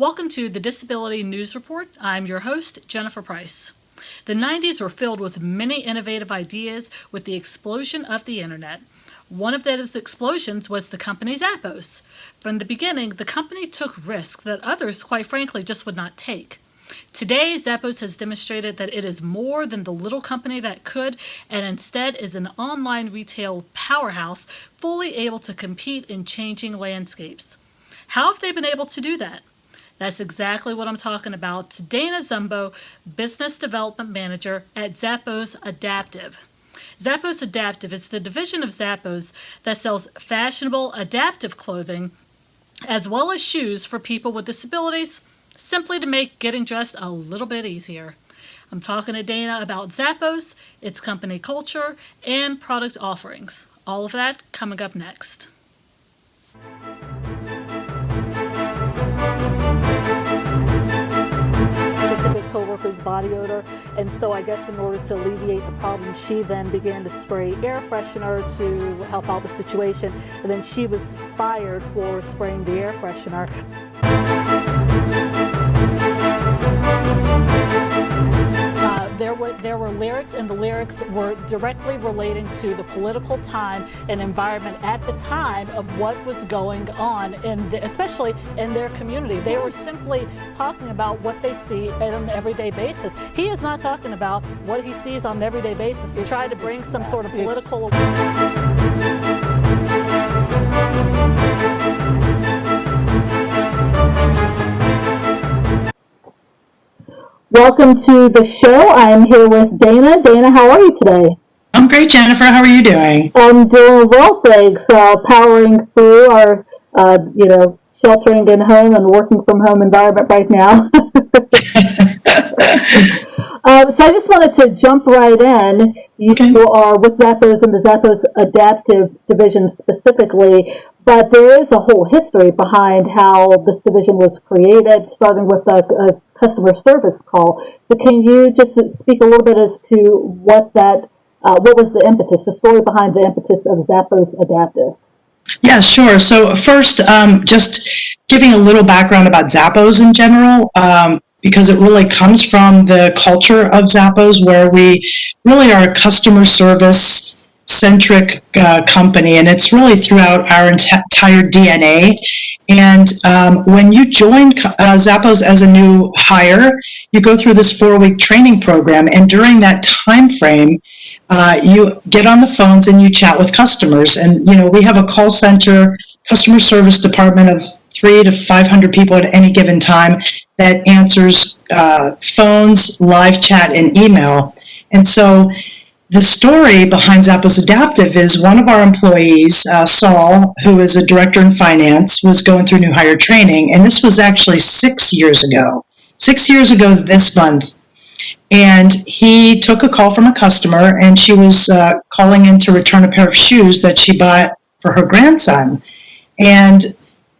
Welcome to the Disability News Report. I'm your host, Jennifer Price. The 90s were filled with many innovative ideas with the explosion of the internet. One of those explosions was the company Zappos. From the beginning, the company took risks that others, quite frankly, just would not take. Today, Zappos has demonstrated that it is more than the little company that could, and instead is an online retail powerhouse fully able to compete in changing landscapes. How have they been able to do that? That's exactly what I'm talking about to Dana Zumbo, Business Development Manager at Zappos Adaptive. Zappos Adaptive is the division of Zappos that sells fashionable adaptive clothing as well as shoes for people with disabilities, simply to make getting dressed a little bit easier. I'm talking to Dana about Zappos, its company culture, and product offerings. All of that coming up next. Co-worker's body odor, and so I guess in order to alleviate the problem, she then began to spray air freshener to help out the situation, and then she was fired for spraying the air freshener. There were lyrics, and the lyrics were directly relating to the political time and environment at the time of what was going on, especially in their community. They were simply talking about what they see on an everyday basis. He is not talking about what he sees on an everyday basis to try to bring some sort of political. Welcome to the show. I'm here with Dana. Dana, how are you today? I'm great, Jennifer. How are you doing? I'm doing well, thanks. Powering through our, sheltering in home and working from home environment right now. So I just wanted to jump right in. You are with Zappos and the Zappos Adaptive Division specifically, but there is a whole history behind how this division was created, starting with a customer service call. So can you just speak a little bit as to what was the impetus, the story behind the impetus of Zappos Adaptive? Yeah, sure. So first, just giving a little background about Zappos in general, because it really comes from the culture of Zappos, where we really are a customer service centric company, and it's really throughout our entire DNA. And when you join Zappos as a new hire, you go through this 4-week training program, and during that time frame, you get on the phones and you chat with customers. And we have a call center, customer service department of 300 to 500 people at any given time that answers phones, live chat, and email. And so the story behind Zappos Adaptive is one of our employees, Saul, who is a director in finance, was going through new hire training. And this was actually 6 years ago. 6 years ago this month. And he took a call from a customer, and she was calling in to return a pair of shoes that she bought for her grandson. And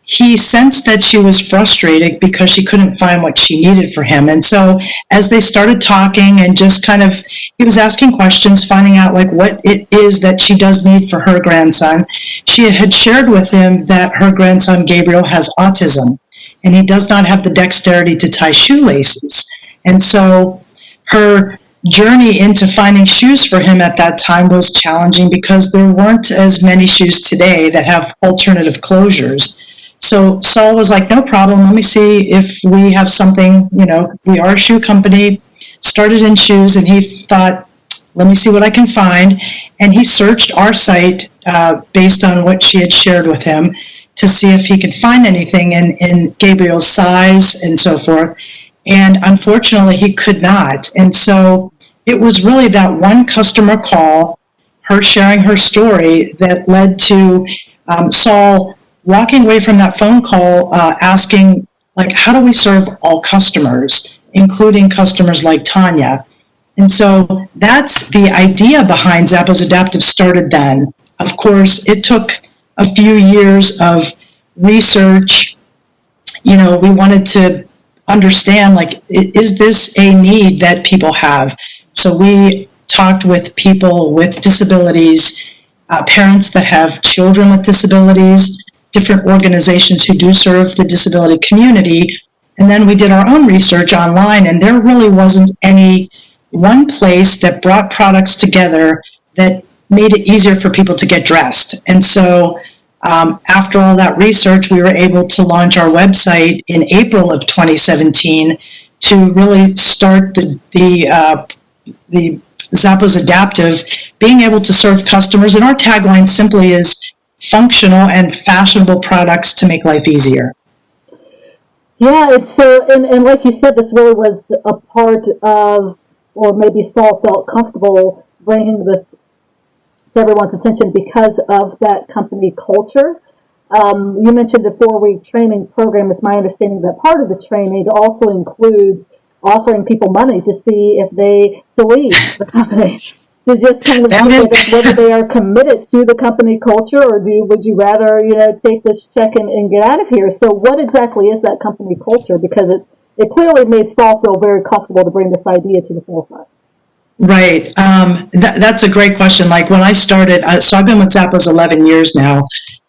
he sensed that she was frustrated because she couldn't find what she needed for him. And so as they started talking and just he was asking questions, finding out what it is that she does need for her grandson, she had shared with him that her grandson Gabriel has autism, and he does not have the dexterity to tie shoelaces. And so her journey into finding shoes for him at that time was challenging because there weren't as many shoes today that have alternative closures. So Saul was like, no problem, let me see if we have something, we are a shoe company, started in shoes, and he thought, let me see what I can find. And he searched our site based on what she had shared with him to see if he could find anything in Gabriel's size and so forth. And unfortunately, he could not. And so it was really that one customer call, her sharing her story, that led to Saul walking away from that phone call asking, how do we serve all customers, including customers like Tanya? And so that's the idea behind Zappos Adaptive started then. Of course, it took a few years of research. We wanted to understand, is this a need that people have? So we talked with people with disabilities, parents that have children with disabilities, different organizations who do serve the disability community, And then we did our own research online, and there really wasn't any one place that brought products together that made it easier for people to get dressed. And so after all that research, we were able to launch our website in April of 2017 to really start the Zappos Adaptive, being able to serve customers. And our tagline simply is functional and fashionable products to make life easier. Yeah, it's so, and like you said, this really was a part of, or maybe Saul felt comfortable bringing this to everyone's attention because of that company culture. You mentioned the 4-week training program. It's my understanding that part of the training also includes offering people money to see if they to leave the company. To just kind of see whether they are committed to the company culture, or would you rather take this check and get out of here? So what exactly is that company culture? Because it clearly made Saul feel very comfortable to bring this idea to the forefront. Right. That's a great question. Like when I started, so I've been with Zappos 11 years now,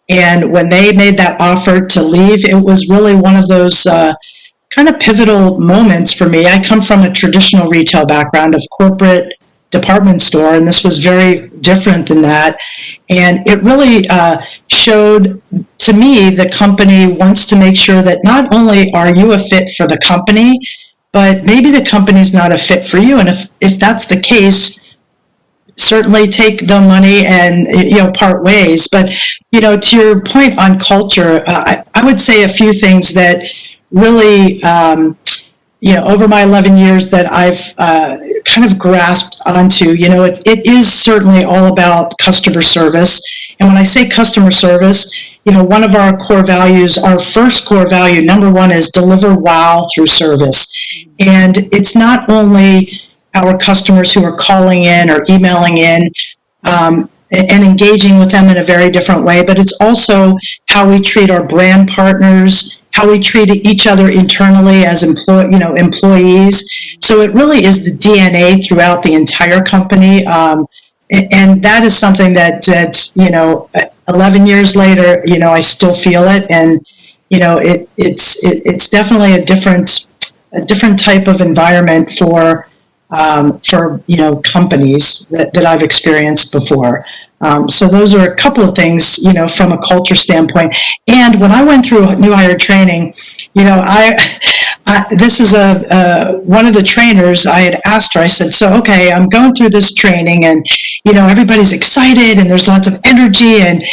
and when they made that offer to leave, it was really one of those kind of pivotal moments for me. I come from a traditional retail background of corporate department store, and this was very different than that. And it really showed to me the company wants to make sure that not only are you a fit for the company, but maybe the company's not a fit for you. And if that's the case, certainly take the money and part ways. But to your point on culture, I would say a few things that really over my 11 years that I've kind of grasped onto. It is certainly all about customer service. And when I say customer service, one of our core values, our first core value, number one, is deliver wow through service. And it's not only our customers who are calling in or emailing in and engaging with them in a very different way, but it's also how we treat our brand partners, how we treat each other internally as employees. So it really is the DNA throughout the entire company. And that is something that 11 years later, I still feel it. And, it's definitely a different type of environment for companies that I've experienced before. So those are a couple of things, from a culture standpoint. And when I went through new hire training, this is one of the trainers. I had asked her. I said, "So okay, I'm going through this training, and everybody's excited, and there's lots of energy, and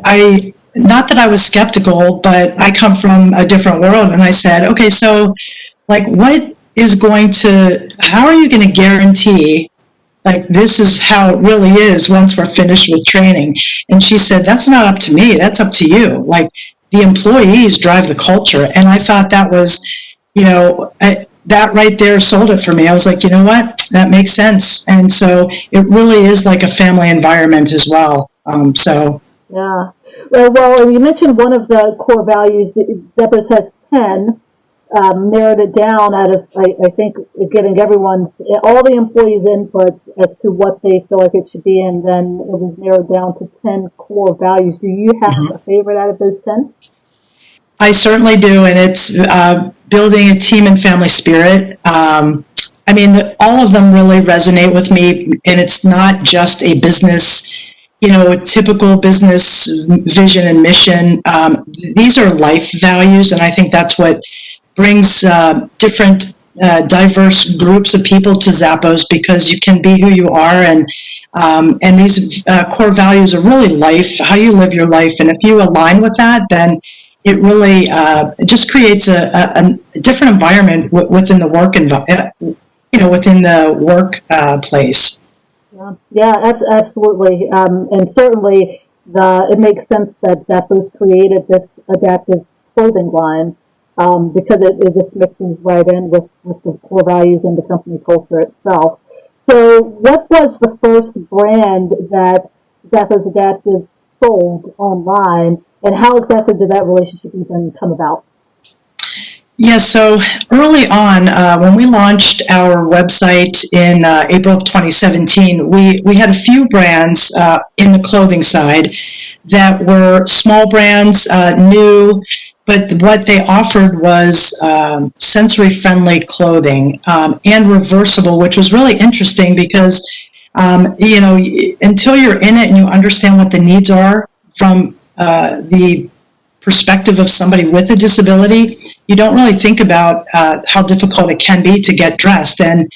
I." Not that I was skeptical, but I come from a different world, and I said, "Okay, so like, how are you going to guarantee?" Like, this is how it really is once we're finished with training. And she said, "That's not up to me. That's up to you. Like, the employees drive the culture." And I thought that was, that right there sold it for me. I was like, you know what? That makes sense. And so it really is like a family environment as well. Yeah. Well, you mentioned one of the core values. Zappos has 10. Narrowed it down out of, I think, getting all the employees' input as to what they feel like it should be, and then it was narrowed down to 10 core values. Do you have a favorite out of those 10? I certainly do, and it's building a team and family spirit. All of them really resonate with me, and it's not just a business, a typical business vision and mission. These are life values, and I think that's what brings different diverse groups of people to Zappos, because you can be who you are, and these core values are really how you live your life. And if you align with that, then it really just creates a different environment within the workplace. Yeah, absolutely, and certainly it makes sense that Zappos created this adaptive clothing line. Because it just mixes right in with the core values and the company culture itself. So what was the first brand that Zappos Adaptive sold online, and how exactly did that relationship even come about? Yeah, so early on, when we launched our website in April of 2017, we had a few brands in the clothing side that were small brands, new, but what they offered was sensory-friendly clothing and reversible, which was really interesting because, until you're in it and you understand what the needs are from the perspective of somebody with a disability, you don't really think about how difficult it can be to get dressed. And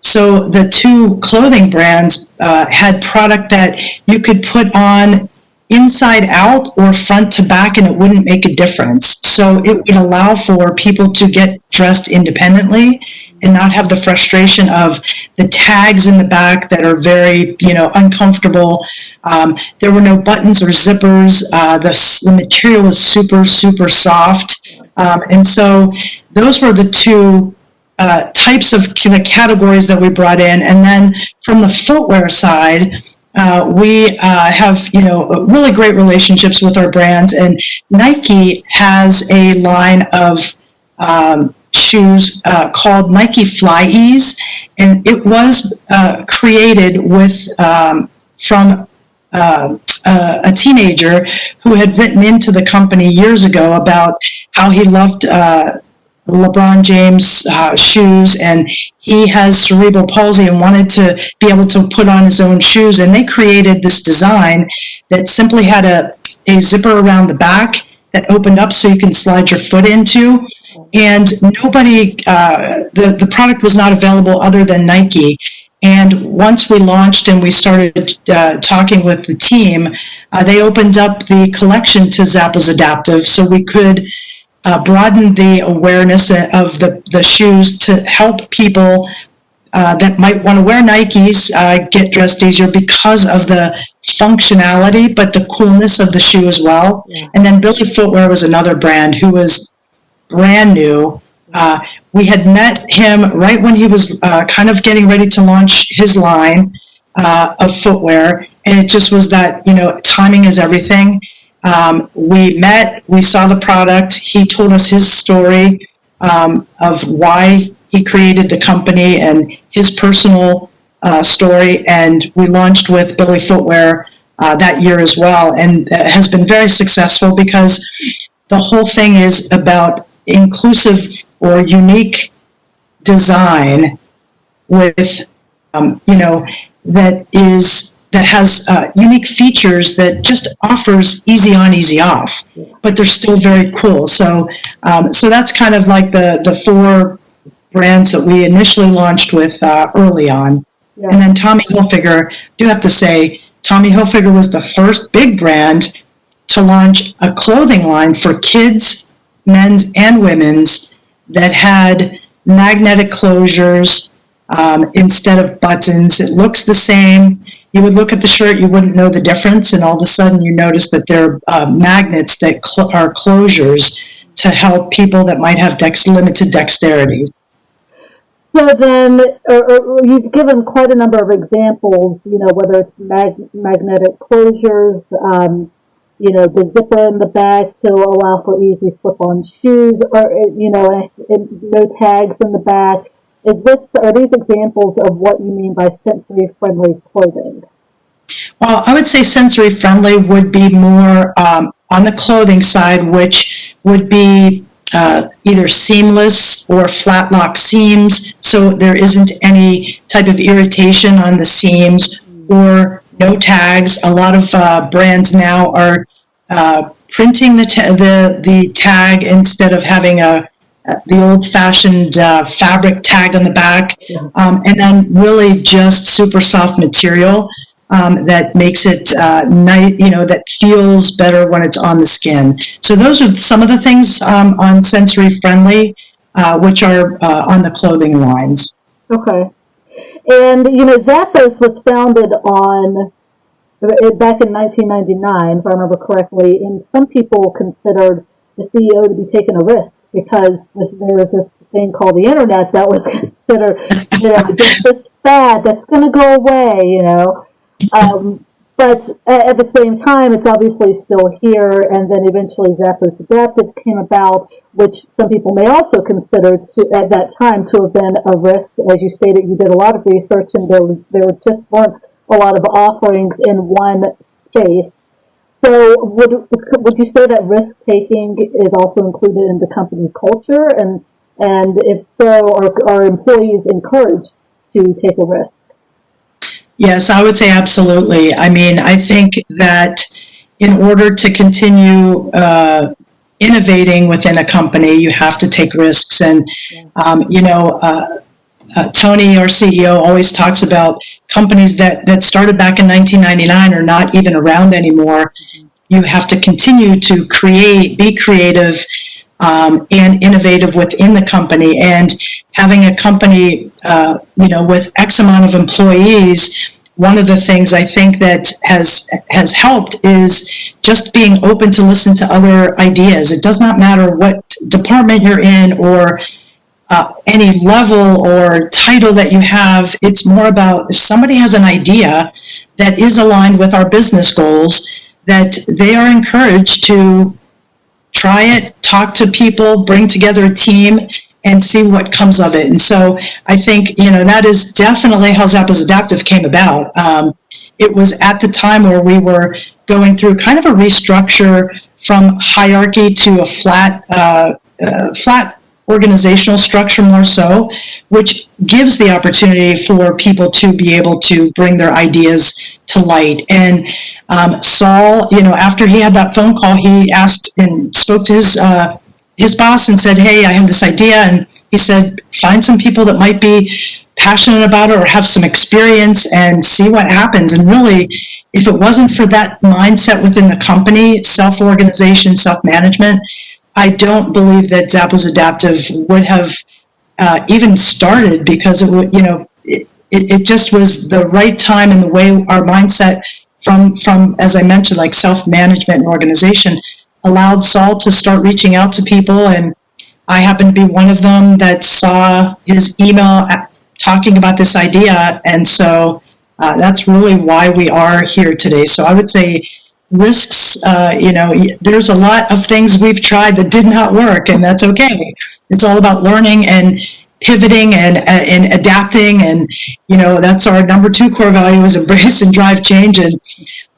so the two clothing brands had product that you could put on inside out or front to back and it wouldn't make a difference. So it would allow for people to get dressed independently and not have the frustration of the tags in the back that are very, uncomfortable. There were no buttons or zippers. The material was super, super soft. And so those were the two types of the categories that we brought in. And then from the footwear side, we have, really great relationships with our brands, and Nike has a line of shoes called Nike Fly Ease, and it was created with from a teenager who had written into the company years ago about how he loved LeBron James shoes, and he has cerebral palsy and wanted to be able to put on his own shoes, and they created this design that simply had a zipper around the back that opened up so you can slide your foot into, and nobody, the product was not available other than Nike. And once we launched and we started talking with the team, they opened up the collection to Zappos Adaptive so we could broaden the awareness of the shoes to help people that might want to wear Nikes get dressed easier because of the functionality, but the coolness of the shoe as well. Yeah. And then Billy Footwear was another brand who was brand new. We had met him right when he was kind of getting ready to launch his line of footwear, and it just was that, timing is everything. We met, we saw the product, he told us his story of why he created the company and his personal story, and we launched with Billy Footwear that year as well, and has been very successful because the whole thing is about inclusive or unique design with, that has unique features that just offers easy on, easy off, but they're still very cool. So that's kind of like the four brands that we initially launched with early on. Yeah. And then Tommy Hilfiger, I do have to say, Tommy Hilfiger was the first big brand to launch a clothing line for kids, men's and women's, that had magnetic closures instead of buttons. It looks the same. You would look at the shirt, you wouldn't know the difference, and all of a sudden you notice that there are magnets that are closures to help people that might have limited dexterity. So then, you've given quite a number of examples, whether it's magnetic closures, the zipper in the back to allow for easy slip-on shoes, or, no tags in the back. Are these examples of what you mean by sensory-friendly clothing? Well, I would say sensory-friendly would be more on the clothing side, which would be either seamless or flat lock seams, so there isn't any type of irritation on the seams, or no tags. A lot of brands now are printing the tag instead of having the old-fashioned fabric tag on the back, and then really just super soft material that makes it nice, that feels better when it's on the skin. So those are some of the things on sensory-friendly, which are on the clothing lines. Okay. And, Zappos was founded back in 1999, if I remember correctly, and some people considered the CEO to be taking a risk because there was this thing called the internet that was considered, just this fad that's going to go away, But at the same time, it's obviously still here, and then eventually Zappos Adaptive came about, which some people may also consider at that time to have been a risk. As you stated, you did a lot of research, and there just weren't a lot of offerings in one space. so would you say that risk taking is also included in the company culture, and if so, are employees encouraged to take a risk? Yes, I would say absolutely. I mean, I think that in order to continue innovating within a company, you have to take risks. And, Tony, our CEO, always talks about companies that started back in 1999 are not even around anymore. You have to continue to be creative, and innovative within the company. And having a company, with X amount of employees, one of the things I think that has helped is just being open to listen to other ideas. It does not matter what department you're in or any level or title that you have. It's more about if somebody has an idea that is aligned with our business goals, that they are encouraged to try it, talk to people, bring together a team, and see what comes of it. And so I think, that is definitely how Zappos Adaptive came about. It was at the time where we were going through kind of a restructure from hierarchy to a flat organizational structure more so, which gives the opportunity for people to be able to bring their ideas to light. And Saul, after he had that phone call, he asked and spoke to his boss and said, "Hey, I have this idea." And he said, "Find some people that might be passionate about it or have some experience and see what happens." And really, if it wasn't for that mindset within the company, self-organization, self-management, I don't believe that Zappos Adaptive would have even started, because it just was the right time, and the way our mindset from as I mentioned, like self-management and organization, allowed Saul to start reaching out to people. And I happened to be one of them that saw his email talking about this idea. And so that's really why we are here today. So I would say risks, there's a lot of things we've tried that did not work, and that's okay. It's all about learning and pivoting and adapting. And, that's our number 2 core value, is embrace and drive change. And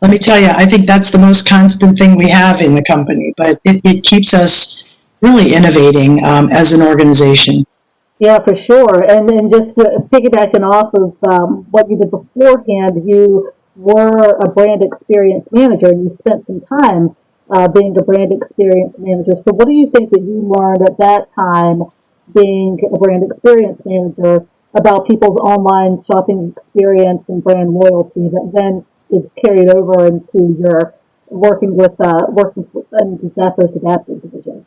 let me tell you, I think that's the most constant thing we have in the company, but it keeps us really innovating as an organization. Yeah, for sure. And then just piggybacking off of what you did beforehand, you were a brand experience manager, and you spent some time being a brand experience manager. So what do you think that you learned at that time, being a brand experience manager, about people's online shopping experience and brand loyalty that then is carried over into your working in the Zappos Adaptive division?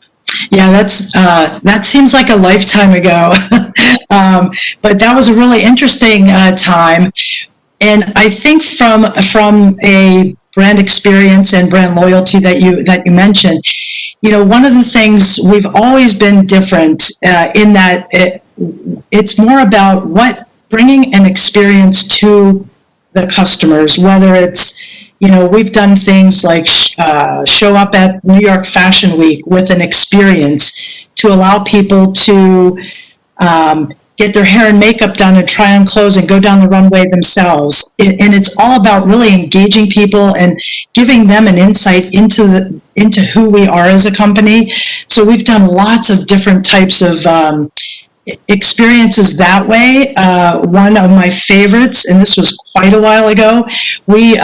Yeah, that seems like a lifetime ago, but that was a really interesting time. And I think from a brand experience and brand loyalty that you mentioned, one of the things, we've always been different in that it's more about bringing an experience to the customers, whether it's, we've done things like show up at New York Fashion Week with an experience to allow people to get their hair and makeup done and try on clothes and go down the runway themselves. And it's all about really engaging people and giving them an insight into who we are as a company. So we've done lots of different types of experiences that way. One of my favorites, and this was quite a while ago, we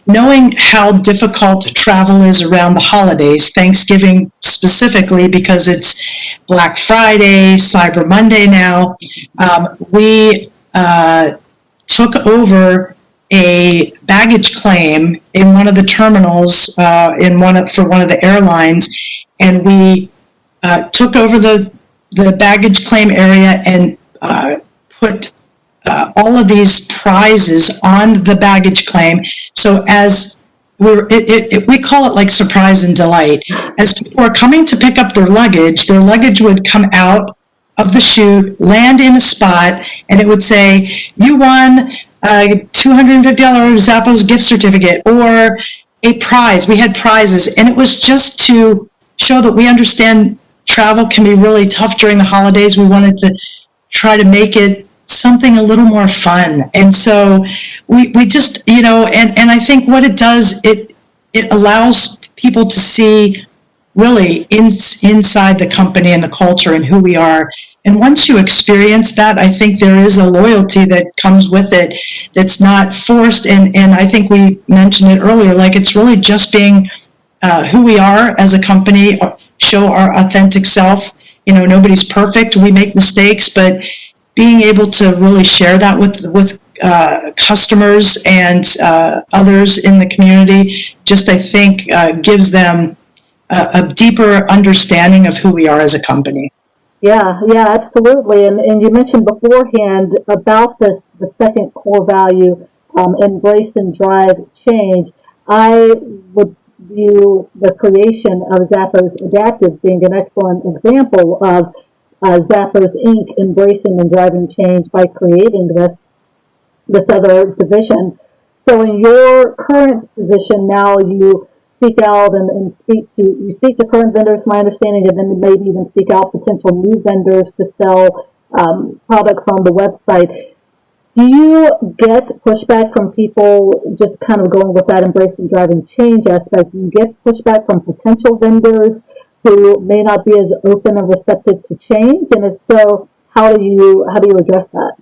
knowing how difficult travel is around the holidays, Thanksgiving specifically, because it's Black Friday, Cyber Monday now, we took over a baggage claim in one of the terminals for one of the airlines, and we took over the baggage claim area and put all of these prizes on the baggage claim. So as we call it like surprise and delight. As people are coming to pick up their luggage would come out of the chute, land in a spot, and it would say, "You won a $250 Zappos gift certificate," or a prize. We had prizes, and it was just to show that we understand travel can be really tough during the holidays. We wanted to try to make it something a little more fun. And so we just, and I think what it does, it allows people to see really inside the company and the culture and who we are. And once you experience that, I think there is a loyalty that comes with it that's not forced. And I think we mentioned it earlier, like it's really just being who we are as a company, show our authentic self. You know, nobody's perfect. We make mistakes, but being able to really share that with customers and others in the community, just I think gives them a deeper understanding of who we are as a company. Yeah, absolutely. And you mentioned beforehand about the second core value, embrace and drive change. I would view the creation of Zappos Adaptive being an excellent example of Zappos Inc. embracing and driving change by creating this other division. So in your current position now, you seek out and speak to current vendors, my understanding, and then maybe even seek out potential new vendors to sell products on the website. Do you get pushback from people, just kind of going with that embrace and driving change aspect? Do you get pushback from potential vendors who may not be as open and receptive to change? And if so, how do you address that?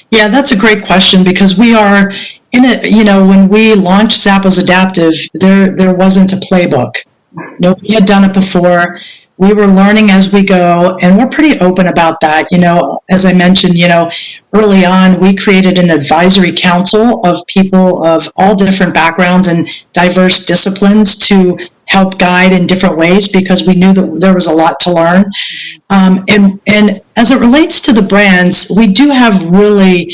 Yeah, that's a great question, because we are in it. You know, when we launched Zappos Adaptive, there wasn't a playbook. Nobody had done it before. We were learning as we go, and we're pretty open about that. You know, as I mentioned, you know, early on, we created an advisory council of people of all different backgrounds and diverse disciplines to help guide in different ways, because we knew that there was a lot to learn. And as it relates to the brands, we do have really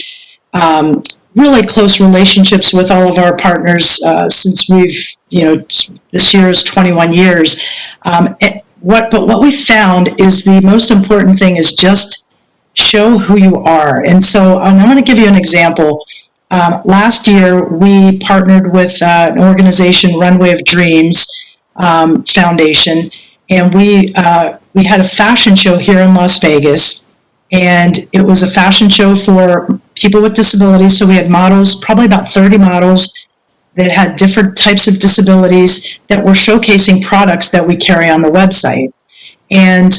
close relationships with all of our partners since we've, you know, this year is 21 years. But what we found is the most important thing is just show who you are. And so I'm going to give you an example. Last year, we partnered with an organization, Runway of Dreams Foundation, and we had a fashion show here in Las Vegas. And it was a fashion show for people with disabilities. So we had models, probably about 30 models that had different types of disabilities that were showcasing products that we carry on the website. And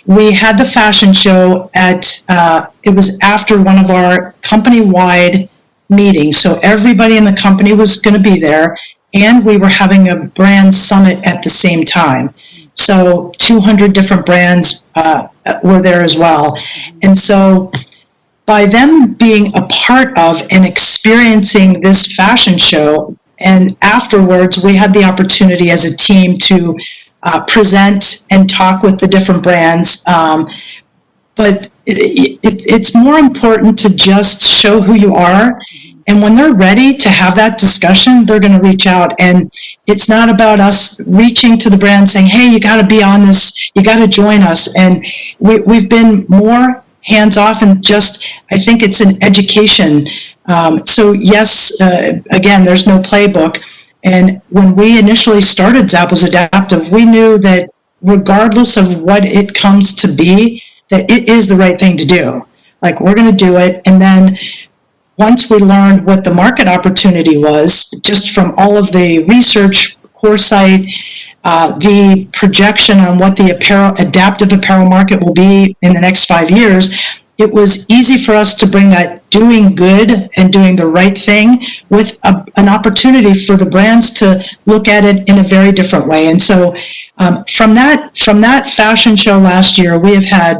we had the fashion show it was after one of our company-wide meetings. So everybody in the company was going to be there, and we were having a brand summit at the same time. So 200 different brands were there as well. And so by them being a part of and experiencing this fashion show, and afterwards we had the opportunity as a team to present and talk with the different brands. But it's more important to just show who you are. And when they're ready to have that discussion, they're going to reach out. And it's not about us reaching to the brand saying, hey, you got to be on this, you got to join us. And we've been more hands-off, and just, I think it's an education. So yes, again, there's no playbook. And when we initially started Zappos Adaptive, we knew that regardless of what it comes to be, that it is the right thing to do. Like, we're going to do it. And then once we learned what the market opportunity was, just from all of the research, Coresight, the projection on what the adaptive apparel market will be in the next 5 years, it was easy for us to bring that doing good and doing the right thing with an opportunity for the brands to look at it in a very different way. And so from that fashion show last year, we have had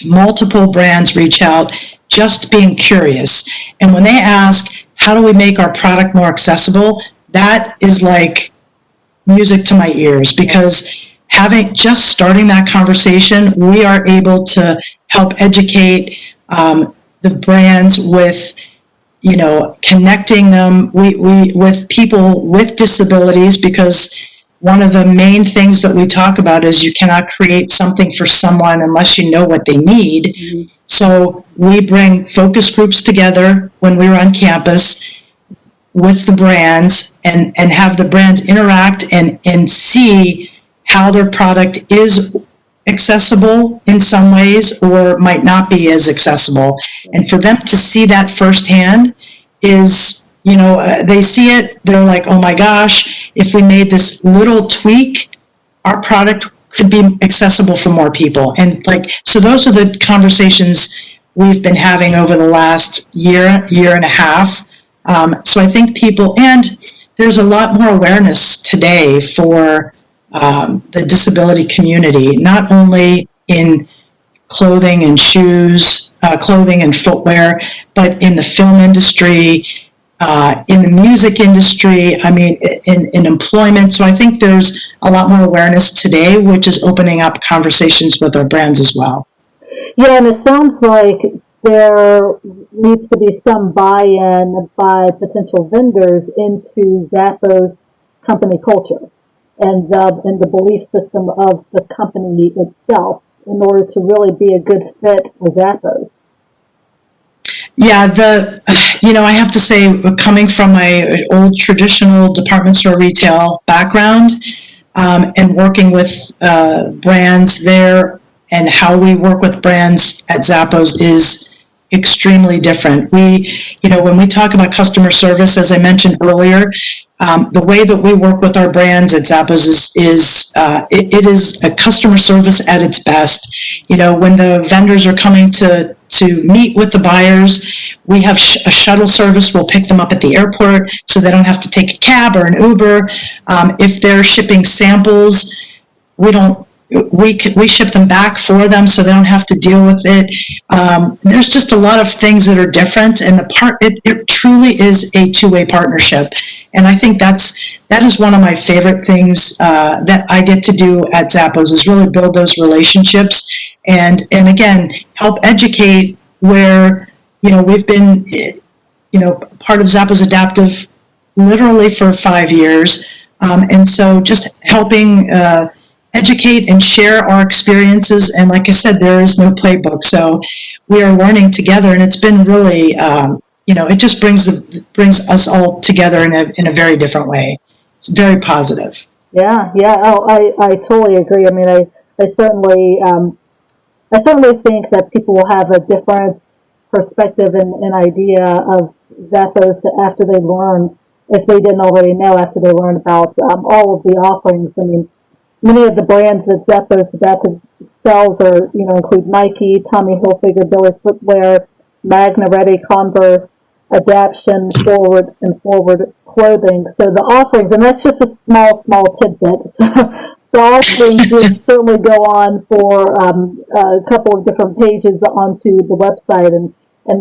multiple brands reach out, just being curious. And when they ask, how do we make our product more accessible? That is like music to my ears, because starting that conversation, we are able to help educate the brands with, you know, connecting them with people with disabilities, because one of the main things that we talk about is you cannot create something for someone unless you know what they need. Mm-hmm. So we bring focus groups together when we were on campus with the brands and have the brands interact and see how their product is accessible in some ways or might not be as accessible. And for them to see that firsthand is, you know, they see it, they're like, oh my gosh, if we made this little tweak, our product could be accessible for more people. And so those are the conversations we've been having over the last year and a half. So I think and there's a lot more awareness today for the disability community, not only in clothing and shoes, clothing and footwear, but in the film industry, in the music industry, in employment. So I think there's a lot more awareness today, which is opening up conversations with our brands as well. Yeah, and it sounds like there needs to be some buy-in by potential vendors into Zappos company culture and the belief system of the company itself in order to really be a good fit for Zappos. Yeah, I have to say, coming from my old traditional department store retail background, and working with brands there, and how we work with brands at Zappos is extremely different. When we talk about customer service, as I mentioned earlier, the way that we work with our brands at Zappos is a customer service at its best. When the vendors are coming to meet with the buyers, we have a shuttle service. We'll pick them up at the airport so they don't have to take a cab or an Uber. If they're shipping samples, we ship them back for them so they don't have to deal with it. There's just a lot of things that are different, and it truly is a two-way partnership. And I think that is one of my favorite things that I get to do at Zappos, is really build those relationships and again, help educate where, we've been, part of Zappos Adaptive literally for 5 years. And so just helping educate and share our experiences. And like I said, there is no playbook. So we are learning together, and it's been really, it just brings us all together in a very different way. It's very positive. Yeah. Oh, I totally agree. I certainly think that people will have a different perspective and idea of Zappos after they learn, if they didn't already know, after they learn about all of the offerings. Many of the brands that Zappos Adaptive sells include Nike, Tommy Hilfiger, Billy Footwear, Magna Ready, Converse, Adaption, Forward, and Forward Clothing. So the offerings, and that's just a small tidbit. So the offerings would certainly go on for a couple of different pages onto the website, and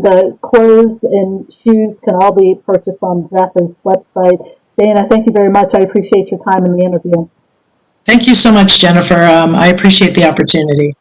the clothes and shoes can all be purchased on Zappos website. Dana, thank you very much. I appreciate your time in the interview. Thank you so much, Jennifer. I appreciate the opportunity.